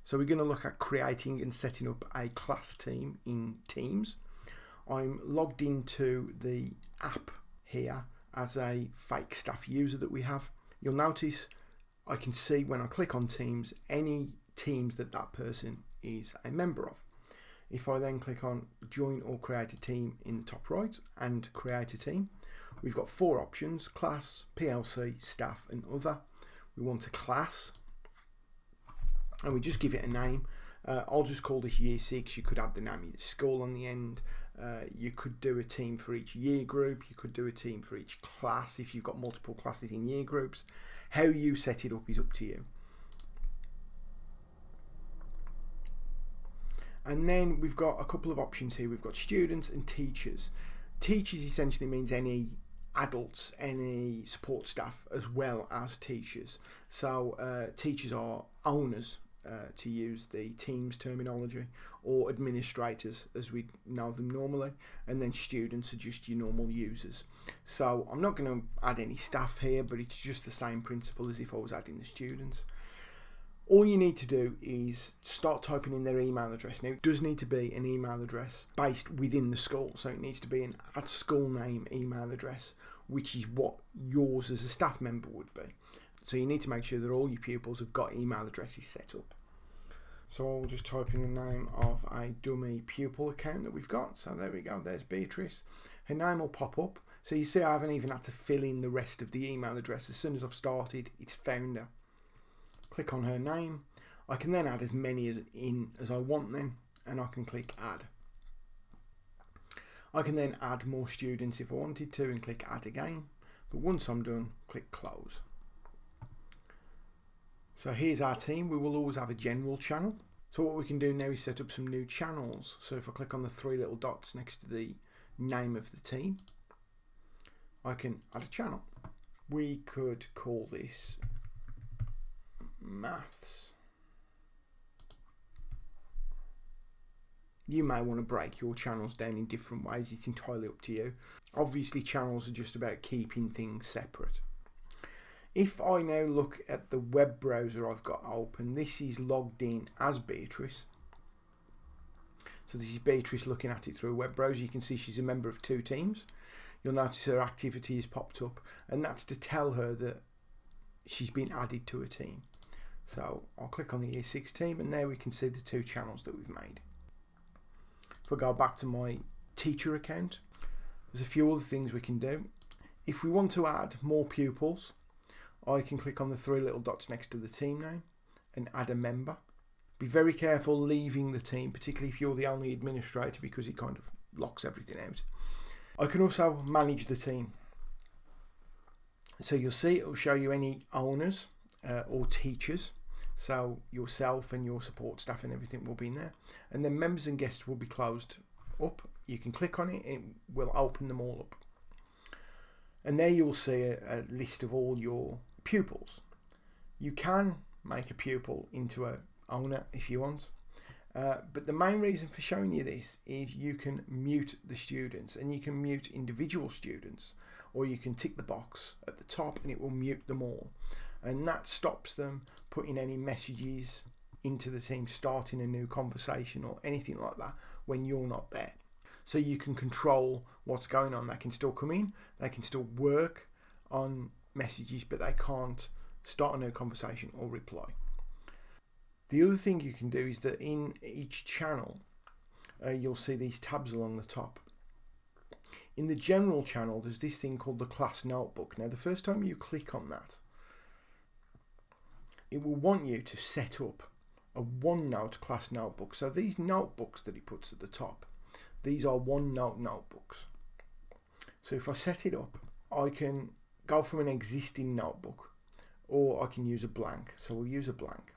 So we're going to look at creating and setting up a class team in Teams. I'm logged into the app here as a fake staff user that we have. You'll notice I can see when I click on Teams any teams that person is a member of. If I then click on join or create a team in the top right and create a team, we've got 4 options: class, PLC, staff and other. We want a class and we just give it a name. I'll just call this year 6. You could add the name of the school on the end. You could do a team for each year group. You could do a team for each class if you've got multiple classes in year groups. How you set it up is up to you. And then we've got a couple of options here. We've got students and teachers. Teachers essentially means any adults, any support staff, as well as teachers. So teachers are owners, to use the Teams terminology, or administrators as we know them normally, and then students are just your normal users. So I'm not going to add any staff here, but it's just the same principle as if I was adding the students. All you need to do is start typing in their email address. Now, it does need to be an email address based within the school, so it needs to be an @school name email address, which is what yours as a staff member would be. So you need to make sure that all your pupils have got email addresses set up. So I'll just type in the name of a dummy pupil account that we've got. So there we go, there's Beatrice. Her name will pop up. So you see I haven't even had to fill in the rest of the email address. As soon as I've started, it's found her. Click on her name. I can then add as many as I want then, and I can click add. I can then add more students if I wanted to and click add again. But once I'm done, click close. So here's our team. We will always have a general channel. So what we can do now is set up some new channels. So if I click on the 3 little dots next to the name of the team, I can add a channel. We could call this Maths. You may want to break your channels down in different ways. It's entirely up to you. Obviously, channels are just about keeping things separate. If I now look at the web browser I've got open, this is logged in as Beatrice. So this is Beatrice looking at it through a web browser. You can see she's a member of 2 teams. You'll notice her activity has popped up, and that's to tell her that she's been added to a team. So I'll click on the year 6 team, and there we can see the 2 channels that we've made. If I go back to my teacher account, there's a few other things we can do. If we want to add more pupils, I can click on the 3 little dots next to the team name and add a member. Be very careful leaving the team, particularly if you're the only administrator, because it kind of locks everything out. I can also manage the team. So you'll see it will show you any owners or teachers. So yourself and your support staff and everything will be in there. And then members and guests will be closed up. You can click on it, it will open them all up. And there you'll see a list of all your pupils. You can make a pupil into an owner if you want. But the main reason for showing you this is you can mute the students, and you can mute individual students, or you can tick the box at the top and it will mute them all. And that stops them putting any messages into the team, starting a new conversation or anything like that when you're not there. So you can control what's going on. They can still come in, they can still work on messages, but they can't start a new conversation or reply. The other thing you can do is that in each channel, you'll see these tabs along the top. In the general channel, there's this thing called the class notebook. Now, the first time you click on that, it will want you to set up a OneNote class notebook. So these notebooks that it puts at the top, these are OneNote notebooks. So if I set it up, I can go from an existing notebook, or I can use a blank. So we'll use a blank.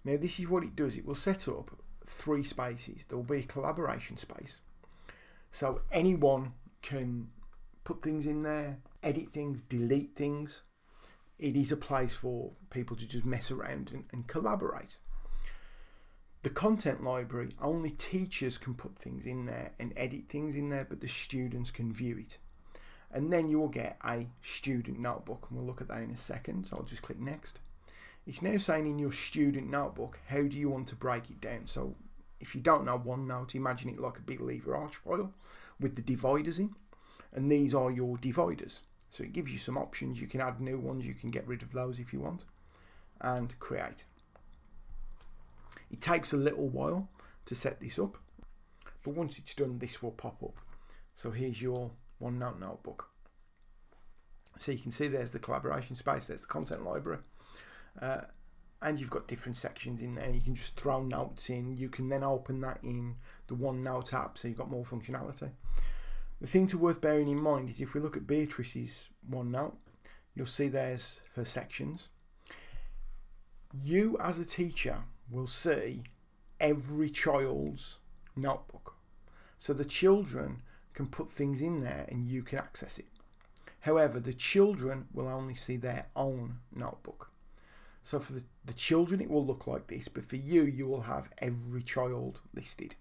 Now this is what it does. It will set up 3 spaces. There will be a collaboration space. So anyone can put things in there, edit things, delete things. It is a place for people to just mess around and collaborate. The content library, only teachers can put things in there and edit things in there, but the students can view it. And then you will get a student notebook, and we'll look at that in a second. So I'll just click next. It's now saying in your student notebook, how do you want to break it down? So if you don't know OneNote, imagine it like a big lever arch file with the dividers in, and these are your dividers. So it gives you some options. You can add new ones, you can get rid of those if you want, and create. It takes a little while to set this up, but once it's done, this will pop up. So here's your OneNote Notebook. So you can see there's the collaboration space, there's the content library, and you've got different sections in there. You can just throw notes in. You can then open that in the OneNote app, so you've got more functionality. The thing worth bearing in mind is if we look at Beatrice's OneNote, you'll see there's her sections. You as a teacher will see every child's notebook. So the children can put things in there and you can access it. However, the children will only see their own notebook. So for the children it will look like this, but for you, you will have every child listed.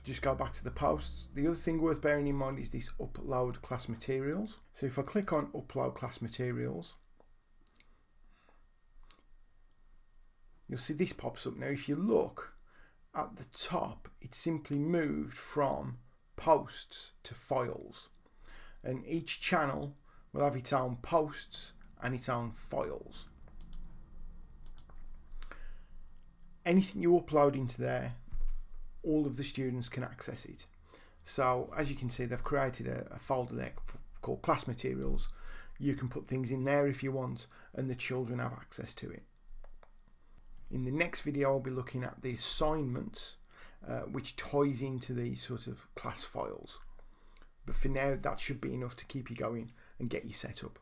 Just go back to the posts. The other thing worth bearing in mind is this upload class materials. So if I click on upload class materials, you'll see this pops up. Now if you look at the top, it's simply moved from posts to files, and each channel will have its own posts and its own files. Anything you upload into there, all of the students can access it. So as you can see, they've created a folder there called class materials. You can put things in there if you want, and the children have access to it. In the next video, I'll be looking at the assignments, which ties into these sort of class files. But for now, that should be enough to keep you going and get you set up.